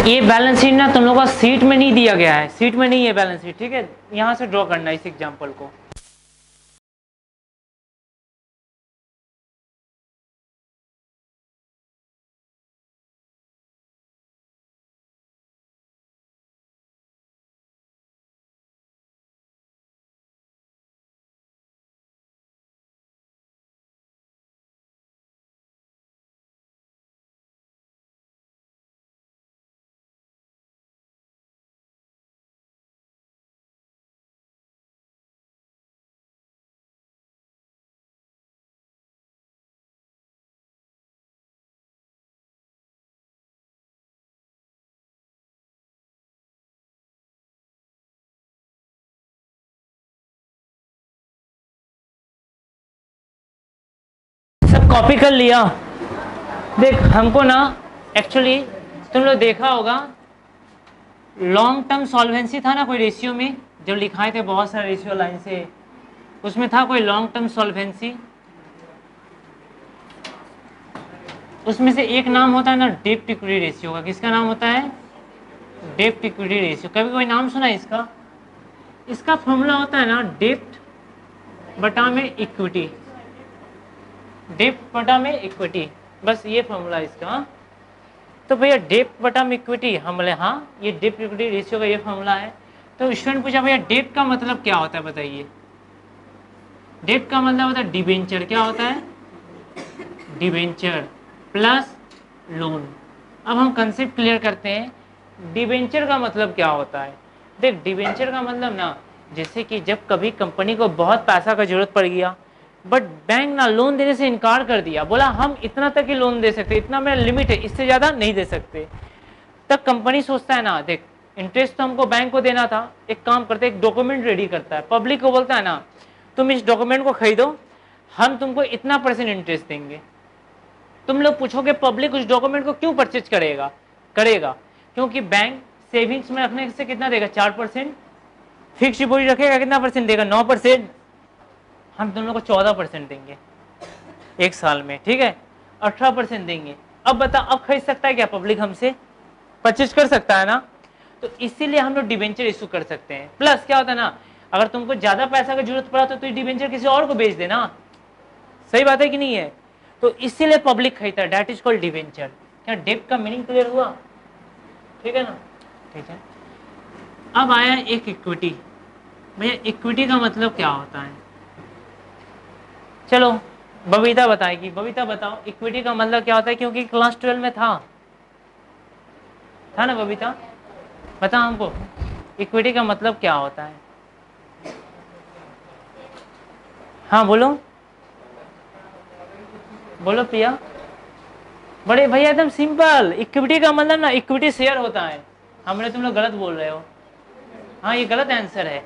ये बैलेंस शीट ना तुम लोगों को सीट में नहीं दिया गया है, सीट में नहीं है बैलेंस शीट, ठीक है। यहां से ड्रॉ करना है इस एग्जांपल को। सब कॉपी कर लिया। देख हमको ना एक्चुअली तुम लोग देखा होगा लॉन्ग टर्म सॉल्वेंसी था ना कोई रेशियो में, जो लिखाए थे बहुत सारे रेशियो लाइन से, उसमें था कोई लॉन्ग टर्म सॉल्वेंसी। उसमें से एक नाम होता है ना डेब्ट इक्विटी रेशियो का। किसका नाम होता है? डेब्ट इक्विटी रेशियो। कभी कोई नाम सुना है इसका? इसका फॉर्मूला होता है ना डेब्ट बटा में इक्विटी, डेब्ट बटा में इक्विटी, बस ये फॉर्मूला इसका। तो भैया डेब्ट बटा में इक्विटी, हम बोले हाँ ये डेब्ट इक्विटी रेशियो का ये फॉर्मूला है। तो स्टूडेंट पूछा भैया डेब्ट का मतलब क्या होता है बताइए। डेब्ट का मतलब होता है डिबेंचर। क्या होता है? Debenture plus lone. अब हम कंसेप्ट क्लियर करते हैं डिबेंचर का मतलब क्या होता है। देख डिबेंचर का मतलब ना, जैसे कि जब कभी कंपनी को बहुत पैसा का जरूरत पड़ गया बट बैंक ना लोन देने से इनकार कर दिया, बोला हम इतना तक ही लोन दे सकते, इतना मेरा लिमिट है, इससे ज़्यादा नहीं दे सकते। तब कंपनी सोचता है ना देख इंटरेस्ट तो हमको बैंक को देना था, एक काम करते एक डॉक्यूमेंट रेडी करता है, पब्लिक को बोलता है ना तुम इस डॉक्यूमेंट को खरीदो, हम तुमको इतना % इंटरेस्ट देंगे। तुम लोग पूछोगे पब्लिक उस डॉक्यूमेंट को क्यों परचेज करेगा क्योंकि बैंक सेविंग्स में रखने से कितना देगा? 4%। फिक्स डिपोजिट रखेगा कितना % देगा? 9%। हम तुम लोग को 14% देंगे एक साल में, ठीक है। 18% देंगे। अब बता अब खरीद सकता है क्या पब्लिक? हमसे परचेज कर सकता है ना। तो इसीलिए हम लोग डिबेंचर इशू कर सकते हैं। प्लस क्या होता है ना, अगर तुमको ज्यादा पैसा की जरूरत पड़ा तो डिबेंचर किसी और को बेच देना। सही बात है कि नहीं है? तो इसीलिए पब्लिक खरीदता है, दैट इज कॉल्ड डिबेंचर। क्या डेब्ट का मीनिंग क्लियर हुआ? ठीक है ना, ठीक है। अब आया एक इक्विटी। भैया इक्विटी का मतलब क्या होता है? चलो बबीता बताएगी। बबीता बताओ इक्विटी का मतलब क्या होता है, क्योंकि क्लास 12 में था ना बबीता? बता हमको इक्विटी का मतलब क्या होता है। हाँ बोलो बोलो प्रिया। बड़े भैया एकदम सिंपल, इक्विटी का मतलब ना इक्विटी शेयर होता है। हमने तुम लोग गलत बोल रहे हो, हाँ ये गलत आंसर है।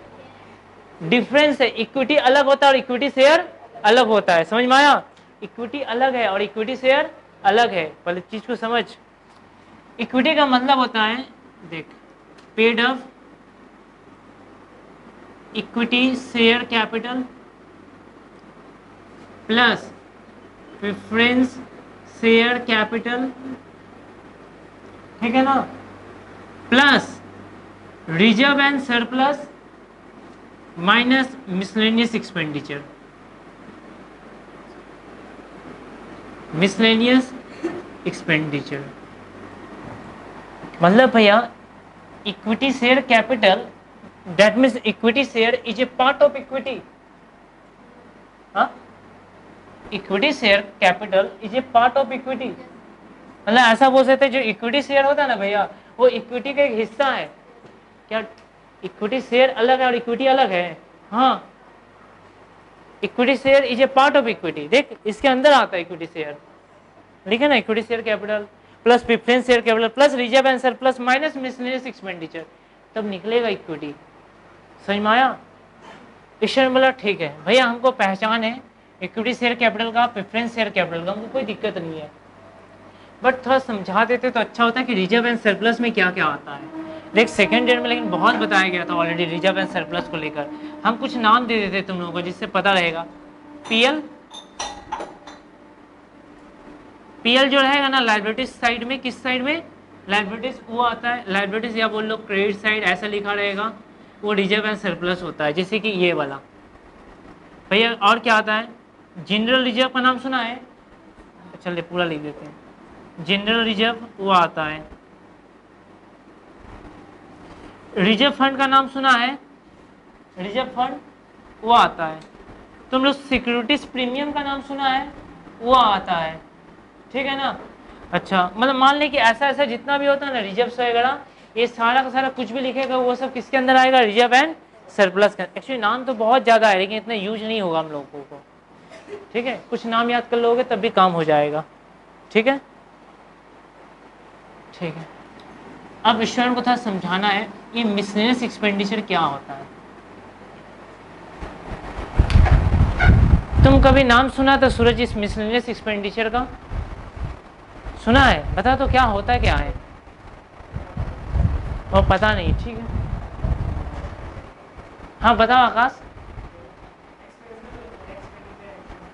डिफरेंस है, इक्विटी अलग होता है और इक्विटी शेयर अलग होता है, समझ में आया? इक्विटी अलग है और इक्विटी शेयर अलग है, पहले चीज को समझ। इक्विटी का मतलब होता है, देख, paid up equity share capital plus preference share capital, ठीक है ना, plus reserve and surplus minus miscellaneous expenditure. Miscellaneous expenditure मतलब भैया equity share capital, that means equity share is a part of equity. हाँ, equity share capital is a part of equity, मतलब ऐसा बोल सकते हैं जो इक्विटी शेयर होता है ना भैया, वो इक्विटी का एक हिस्सा है। क्या इक्विटी शेयर अलग है और इक्विटी अलग है? हाँ, equity share is a part of equity. देख इसके अंदर आता है इक्विटी शेयर, लिखे ना, equity share capital plus preference share capital plus reserve and surplus minus miscellaneous expenditure, तब निकलेगा इक्विटी। समझ में आया? ईश्वर बोला ठीक है भैया, हमको पहचान है इक्विटी शेयर कैपिटल का, प्रेफरेंस शेयर कैपिटल का, हमको कोई दिक्कत नहीं है, बट थोड़ा समझा देते तो अच्छा होता है कि रिजर्व एंड सरप्लस में क्या क्या आता है। देख सेकंड ईयर में लेकिन बहुत बताया गया था ऑलरेडी रिजर्व एंड सरप्लस को लेकर, हम कुछ नाम दे देते तुम लोगों को जिससे पता रहेगा। पीएल, पीएल जो रहेगा ना लायबिलिटीज साइड में, किस साइड में? लायबिलिटीज वो आता है, लायबिलिटीज या बोल लो क्रेडिट साइड ऐसा लिखा रहेगा, वो रिजर्व एंड सरप्लस होता है, जैसे कि ये वाला भैया। और क्या आता है? जनरल रिजर्व का नाम सुना है? चलिए पूरा लिख देते हैं। जनरल रिजर्व वो आता है। रिजर्व फंड का नाम सुना है? रिजर्व फंड वो आता है। तुम लोग सिक्योरिटीज प्रीमियम का नाम सुना है? वो आता है, ठीक है ना। अच्छा, मतलब मान लें कि ऐसा ऐसा जितना भी होता है ना रिजर्व वगैरह, ये सारा का सारा कुछ भी लिखेगा वो सब किसके अंदर आएगा? रिजर्व एंड सरप्लस का। एक्चुअली नाम तो बहुत ज़्यादा है लेकिन इतना यूज नहीं होगा हम लोगों को, ठीक है। कुछ नाम याद कर लोगे तब भी काम हो जाएगा, ठीक है, ठीक है। अब ईश्वर को था समझाना है ये मिसलेनियस एक्सपेंडिचर क्या होता है। तुम कभी नाम सुना था सूरज इस मिसलेनियस एक्सपेंडिचर का? सुना है? बता तो क्या होता है, क्या है? और पता नहीं, ठीक है। हाँ बताओ आकाश।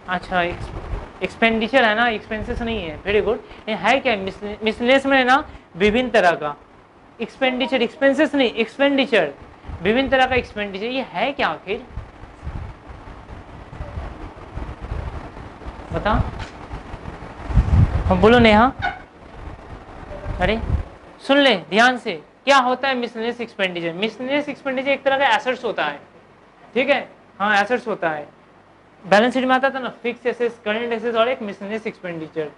अच्छा, एक्सपेंडिचर है ना, एक्सपेंसेस नहीं है। Very good. ये है क्या? मिसलेनियस में है ना विभिन्न तरह का एक्सपेंडिचर, एक्सपेंसेस नहीं, एक्सपेंडिचर, विभिन्न तरह का एक्सपेंडिचर। ये है क्या आखिर? बता, हम बोलो नेहा। अरे सुन ले ध्यान से, क्या होता है मिसलेनियस एक्सपेंडिचर? मिसलेनियस एक्सपेंडिचर एक तरह का एसेट्स होता है, ठीक है। हाँ एसेट्स होता है, बैलेंस शीट में आता था ना, फिक्स एसेट्स, करंट एसेट्स और एक मिसलेनियस एक्सपेंडिचर।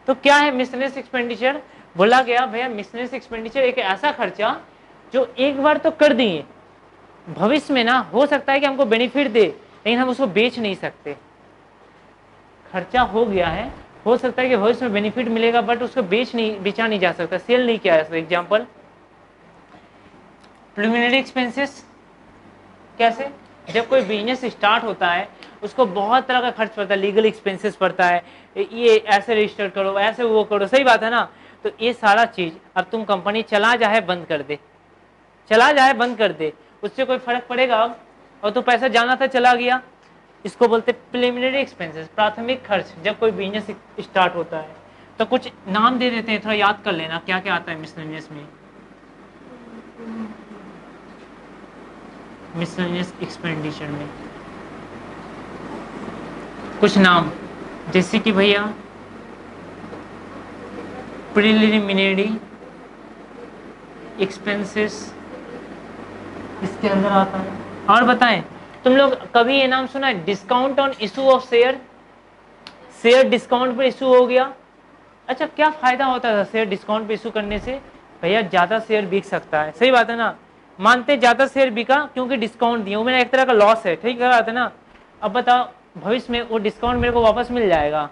तो क्या है मिसलेनियस एक्सपेंडिचर? बोला गया भैया मिसलेनियस एक्सपेंडिचर एक ऐसा खर्चा जो एक बार तो कर दिए, भविष्य में ना हो सकता है कि हमको बेनिफिट दे लेकिन हम उसको बेच नहीं सकते। खर्चा हो गया है, हो सकता है कि भविष्य में बेनिफिट मिलेगा बट उसको बेचा नहीं जा सकता, सेल नहीं किया जा सकता। Example preliminary expenses. कैसे? जब कोई बिजनेस स्टार्ट होता है उसको बहुत तरह का खर्च पड़ता है, लीगल एक्सपेंसेस पड़ता है, ये ऐसे रजिस्टर करो, ऐसे वो करो, सही बात है ना। तो ये सारा चीज अब तुम कंपनी चला जाए बंद कर दे, चला जाए बंद कर दे, उससे कोई फर्क पड़ेगा? अब और तो पैसा जाना था चला गया, इसको बोलते प्रिलिमिनरी एक्सपेंसेस, प्राथमिक खर्च जब कोई बिजनेस स्टार्ट होता है। तो कुछ नाम दे देते हैं, थोड़ा याद कर लेना क्या क्या आता है मिसलेनियस में। मिसलेनियस एक्सपेंडिचर में कुछ नाम, जैसे कि भैया प्रिलिमिनरी एक्सपेंसेस इसके अंदर आता है। और बताएं, तुम लोग कभी ये नाम सुना है discount on issue of share? Share discount पर इशू हो गया, अच्छा क्या फायदा होता है शेयर डिस्काउंट पे इशू करने से? भैया ज्यादा शेयर बिक सकता है, सही बात है ना। मानते ज्यादा शेयर बिका क्योंकि डिस्काउंट दिया, वो मेरा एक तरह का लॉस है, ठीक है ना। अब बताओ भविष्य में वो डिस्काउंट मेरे को वापस मिल जाएगा?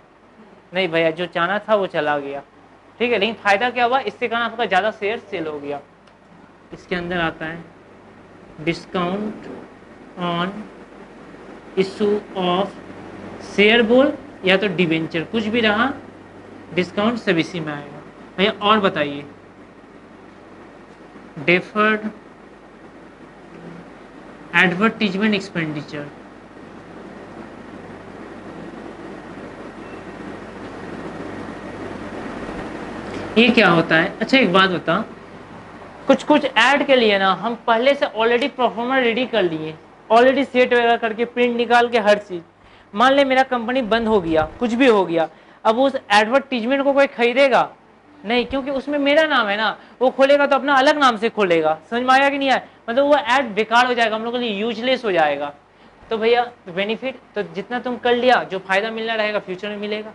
नहीं भैया, जो चाहना था वो चला गया, ठीक है, लेकिन फायदा क्या हुआ, इससे कारण आपका ज़्यादा शेयर सेल हो गया। इसके अंदर आता है discount on issue of share बोल या तो डिवेंचर, कुछ भी रहा डिस्काउंट सब इसी में आएगा। भैया और बताइए, डेफर्ड एडवर्टीजमेंट एक्सपेंडिचर, ये क्या होता है? अच्छा एक बात बता, कुछ कुछ ऐड के लिए ना हम पहले से ऑलरेडी परफॉर्मर रेडी कर लिए, ऑलरेडी सेट वगैरह करके प्रिंट निकाल के हर चीज। मान ले मेरा कंपनी बंद हो गया, कुछ भी हो गया, अब उस एडवर्टीजमेंट को कोई खरीदेगा नहीं, क्योंकि उसमें मेरा नाम है ना। वो खोलेगा तो अपना अलग नाम से खोलेगा, समझ में आया कि नहीं आया? मतलब वो ऐड बेकार हो जाएगा, हम लोगों के लिए यूजलेस हो जाएगा। तो भैया बेनिफिट तो जितना तुम कर लिया, जो फायदा मिलना रहेगा फ्यूचर में मिलेगा,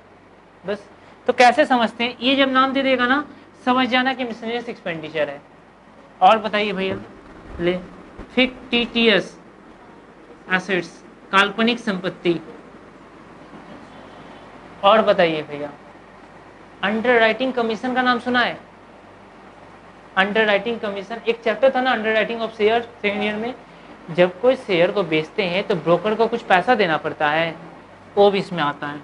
बस। तो कैसे समझते हैं, ये जब नाम दे देगा ना समझ जाना कि मिसलेनियस एक्सपेंडिचर है। और बताइए भैया, ले फिक्टिटियस एसेट्स, काल्पनिक संपत्ति। और बताइए भैया, अंडरराइटिंग कमीशन का नाम सुना है? अंडरराइटिंग कमीशन एक चैप्टर था ना, underwriting of share, second year में। जब कोई शेयर को बेचते हैं तो ब्रोकर को कुछ पैसा देना पड़ता है, वो भी इसमें आता है।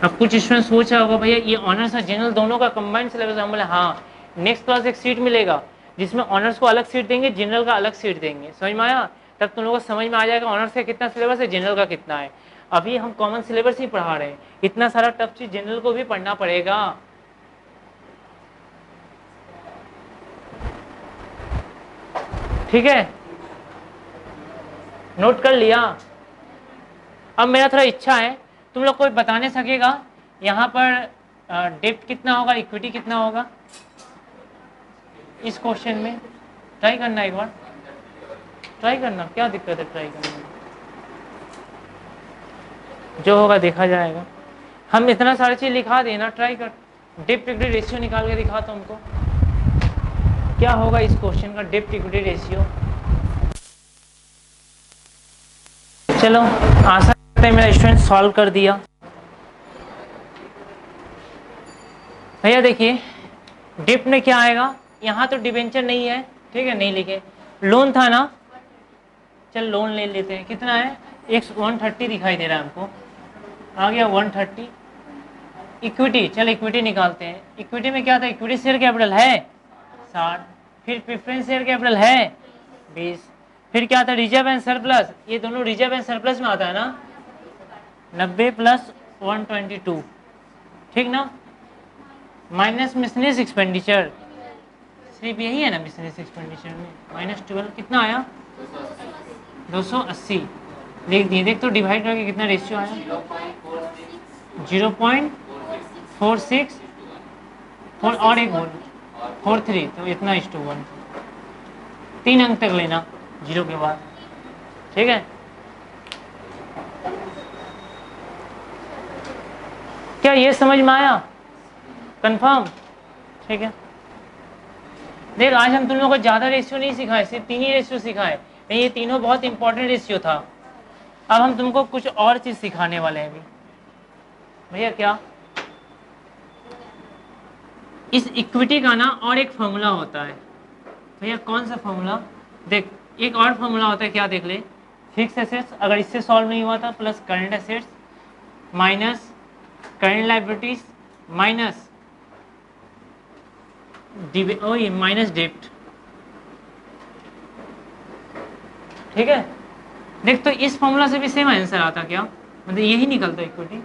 अब कुछ स्टूडेंट सोच रहा होगा भैया ये ऑनर्स और जनरल दोनों का कंबाइंड सिलेबस है। हम बोले हाँ, नेक्स्ट क्लास एक सीट मिलेगा जिसमें ऑनर्स को अलग सीट देंगे, जनरल का अलग सीट देंगे, समझ में आया? तब तुम लोगों को समझ में आ जाएगा ऑनर्स का कितना सिलेबस है, जनरल का कितना है। अभी हम कॉमन सिलेबस ही पढ़ा रहे हैं, इतना सारा टफ चीज जनरल को भी पढ़ना पड़ेगा। ठीक है, नोट कर लिया? अब मेरा थोड़ा इच्छा है, तुम लोग कोई बताने सकेगा यहाँ पर डेप्ट कितना होगा, इक्विटी कितना होगा इस क्वेश्चन में? ट्राई करना, एक बार ट्राई करना, क्या दिक्कत है ट्राई करने में, जो होगा देखा जाएगा। हम इतना सारी चीज लिखा देना, ट्राई कर। डेप्ट इक्विटी रेशियो निकाल के दिखा तुमको, क्या होगा इस क्वेश्चन का डेप्ट इक्विटी रेशियो। चलो आशा करते हैं मेरा स्टूडेंट सॉल्व कर दिया। भैया देखिए डेप्ट में क्या आएगा, यहाँ तो डिबेंचर नहीं है, ठीक है, नहीं लिखे। लोन था ना, चल लोन ले लेते हैं, कितना है, 130 दिखाई दे रहा है हमको, आ गया 130। इक्विटी, चल इक्विटी निकालते हैं। इक्विटी में क्या था, इक्विटी शेयर कैपिटल है 60, फिर प्रेफरेंस शेयर कैपिटल है 20, फिर क्या था रिजर्व एंड सरप्लस, ये दोनों रिजर्व एंड सरप्लस में आता है ना, 90 प्लस 122, ठीक ना, माइनस मिसलेनियस एक्सपेंडिचर, सिर्फ यही है ना मिसलेनियस एक्सपेंडिचर में, -12 कितना आया 280 लिख दिए। देख तो डिवाइड करके कितना रेशियो आया 0.46 और एक बोल 43, तो इतना 1:1, 3 अंक तक लेना 0 के बाद, ठीक है। क्या ये समझ में आया, कंफर्म? ठीक है, देख आज हम तुम लोगों को ज्यादा रेशियो नहीं सिखाए, सिर्फ 3 ही रेशियो सिखाए, नहीं ये तीनों बहुत इंपॉर्टेंट रेशियो था। अब हम तुमको कुछ और चीज सिखाने वाले हैं अभी। भैया क्या, इस इक्विटी का ना और एक फॉर्मूला होता है। भैया कौन सा फॉर्मूला, देख एक और फॉर्मूला होता है, क्या देख ले, फिक्स एसेट्स अगर इससे सॉल्व नहीं हुआ था plus current assets minus current liabilities minus minus डेप्ट, ठीक है। देख तो इस फॉर्मूला से भी सेम आंसर आता क्या, मतलब यही निकलता इक्विटी।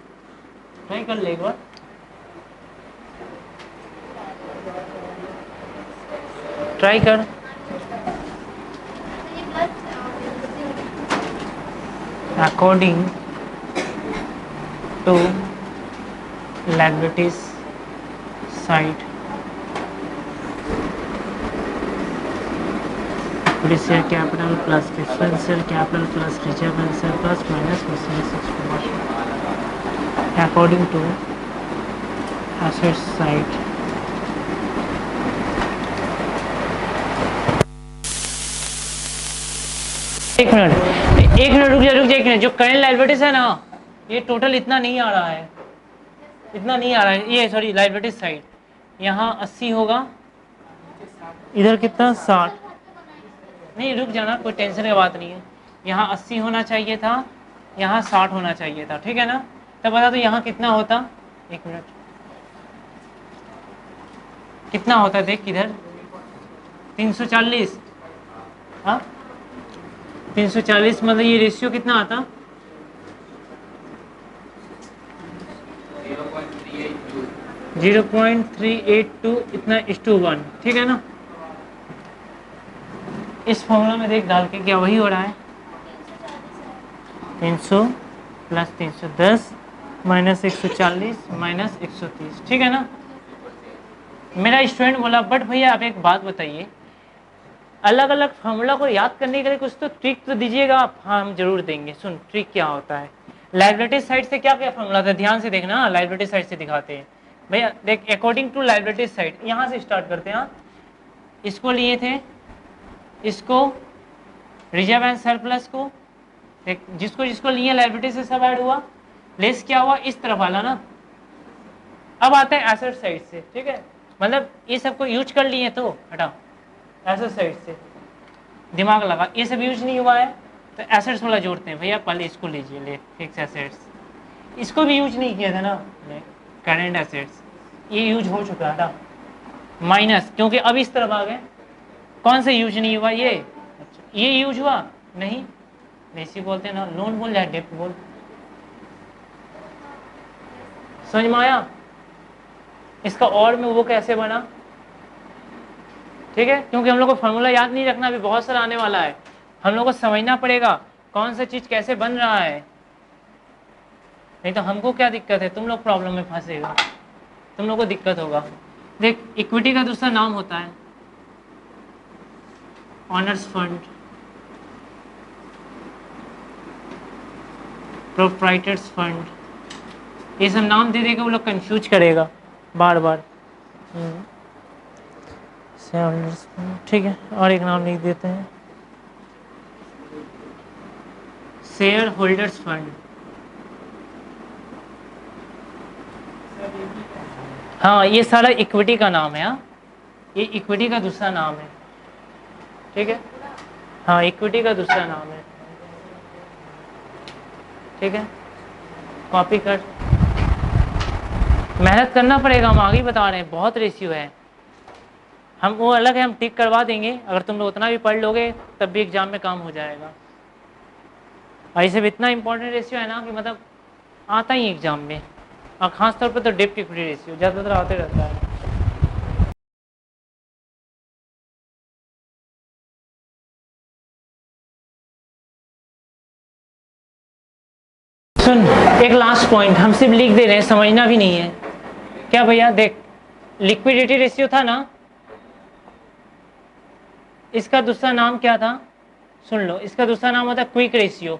ट्राई कर ले एक बार, ट्राई कर। According to liabilities side, equity share capital plus preference share capital plus reserve and surplus minus miscellaneous expenditure according to asset side। एक मिनट, एक मिनट रुक जा एक मिनट। जो करंट लायबिलिटीज है ना, ये टोटल इतना नहीं आ रहा है, इतना नहीं आ रहा है। ये सॉरी लायबिलिटीज साइड यहाँ 80 होगा, इधर कितना 60। नहीं रुक जाना, कोई टेंशन की बात नहीं है। यहाँ 80 होना चाहिए था, यहाँ 60 होना चाहिए था, ठीक है ना। तब बता दो यहाँ कितना होता, एक मिनट कितना होता, देख किधर 340। हाँ 340 मतलब ये रेशियो कितना आता, 0.382 इतना इस्टू 1, ठीक है ना। इस फॉर्मूला में देख डाल के क्या वही हो रहा है, 300 प्लस 310 माइनस 140 माइनस 130, ठीक है ना। मेरा स्टूडेंट बोला बट भैया आप एक बात बताइए, अलग अलग फॉर्मूला को याद करने के लिए कुछ तो ट्रिक तो दीजिएगा आप। हाँ हम जरूर देंगे। सुन ट्रिक क्या होता है, लायबिलिटी साइड से क्या क्या फॉर्मूला था, ध्यान से देखना। लायबिलिटी साइड से दिखाते हैं भैया, देख अकॉर्डिंग टू लायबिलिटी साइड, यहाँ से स्टार्ट करते हैं। इसको लिए थे, इसको रिजर्व एंड सरप्लस को, देख जिसको जिसको लिए लायबिलिटी से सब ऐड हुआ, लेस क्या हुआ इस तरफ वाला ना। अब आता है एसेट साइड से, ठीक है, मतलब ये सबको यूज कर लिए तो हटा एसेट साइड से दिमाग लगा, ये सब यूज नहीं हुआ है तो एसेट्स वाला जोड़ते हैं। भैया पहले इसको लीजिए, ले फिक्स एसेट्स, इसको भी यूज नहीं किया था ना, करंट एसेट्स ये यूज हो चुका था, माइनस क्योंकि अब इस तरफ आ गए। कौन सा यूज नहीं हुआ, ये अच्छा ये यूज हुआ नहीं, वैसे बोलते हैं ना, लोन बोल या डेप्ट बोल, समझ में आया। इसका और में वो कैसे बना, ठीक है, क्योंकि हम लोग को फॉर्मूला याद नहीं रखना, अभी बहुत सारा आने वाला है, हम लोग को समझना पड़ेगा कौन सा चीज कैसे बन रहा है, नहीं तो हमको क्या दिक्कत है, तुम लोग प्रॉब्लम में फंसेगा, तुम लोग को दिक्कत होगा। देख इक्विटी का दूसरा नाम होता है ऑनर्स फंड, प्रोप्राइटर्स फंड, ये सब नाम दे देगा वो लोग कंफ्यूज करेगा बार बार। ठीक है, और एक नाम लिख देते हैं शेयर होल्डर्स फंड। हाँ ये सारा इक्विटी का नाम है, हाँ ये इक्विटी का दूसरा नाम है, ठीक है, हाँ इक्विटी का दूसरा नाम है, ठीक है। कॉपी कर, मेहनत करना पड़ेगा, हम आगे बता रहे हैं, बहुत रेशियो है, हम वो अलग है, हम टिक करवा देंगे, अगर तुम लोग उतना भी पढ़ लोगे तब भी एग्जाम में काम हो जाएगा। और इसे भी इतना इंपॉर्टेंट रेशियो है ना कि मतलब आता ही एग्जाम में, और खास तौर पर तो डेप्ट इक्विटी रेशियो ज़्यादातर आते रहता है। सुन एक लास्ट पॉइंट हम सिर्फ लिख दे रहे हैं, समझना भी नहीं है क्या भैया। देख लिक्विडिटी रेशियो था ना, इसका दूसरा नाम क्या था, सुन लो, इसका दूसरा नाम होता है क्विक रेशियो,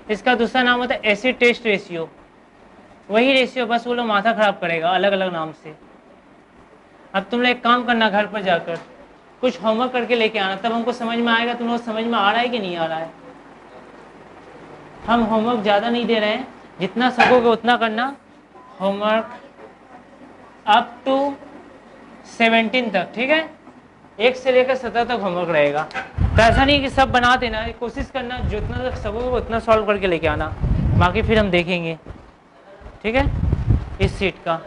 इसका दूसरा नाम होता है एसिड टेस्ट रेशियो, वही रेशियो, बस वो लोग माथा खराब करेगा अलग अलग नाम से। अब तुम लोग एक काम करना, घर पर जाकर कुछ होमवर्क करके लेके आना, तब हमको समझ में आएगा तुम लोग समझ में आ रहा है कि नहीं आ रहा है। हम होमवर्क ज़्यादा नहीं दे रहे हैं, जितना सकोगे उतना करना। होमवर्क अप टू 17 तक, ठीक है, 1 से लेकर 17 तक होमवर्क रहेगा। तो ऐसा नहीं कि सब बना देना, कोशिश करना जितना तक सकोगे उतना सॉल्व करके लेके आना, बाकी फिर हम देखेंगे, ठीक है, इस सीट का।